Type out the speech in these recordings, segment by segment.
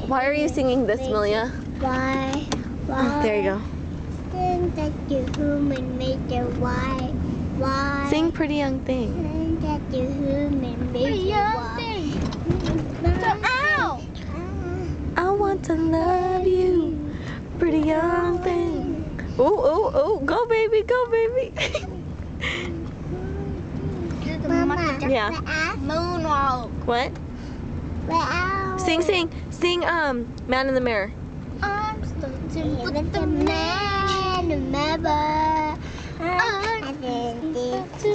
Why are you singing this, Amelia? Why? Oh, there you go. That the human made the why? Sing Pretty Young Thing. That the human made the why? Ow! I want to love you, pretty young thing. Oh, oh, oh, go baby, go baby. Mama, Yeah. Moonwalk. What? Sing, Man in the Mirror. I'm starting with the man, remember.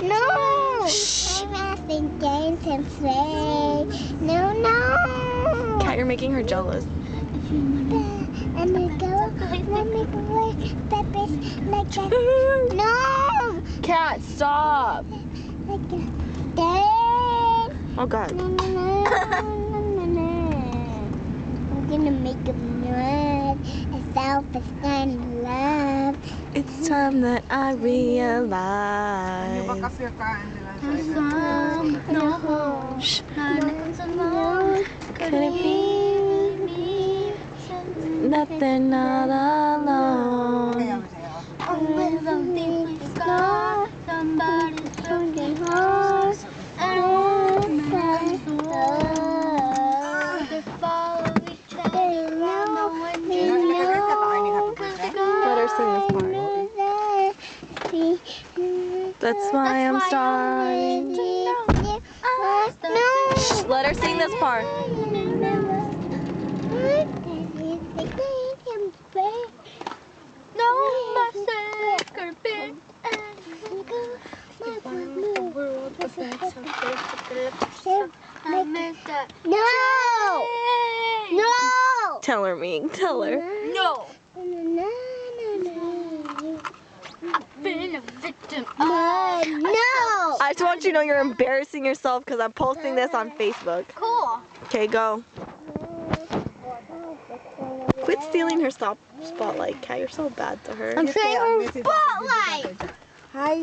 No! I'm asking games and play. No. Kat, you're making her jealous. Let me go away, Peppers, like that. No! Kat, stop. Like that. Dad! Oh God. No. I'm gonna make him mad. A self-esteem love. It's time that I realize. Shh. Could it be that they're not alone? Somebody's broken heart. Let her sing this part. That's why I'm starting to know. Shh, let her sing this part. No, my secret bit. No! Tell her, Meek. Tell her. No! Been a victim. No! I just want you to know you're embarrassing yourself because I'm posting this on Facebook. Cool. Okay, go. Quit stealing her spotlight, Kat. You're so bad to her. I'm saying her spotlight. Hi.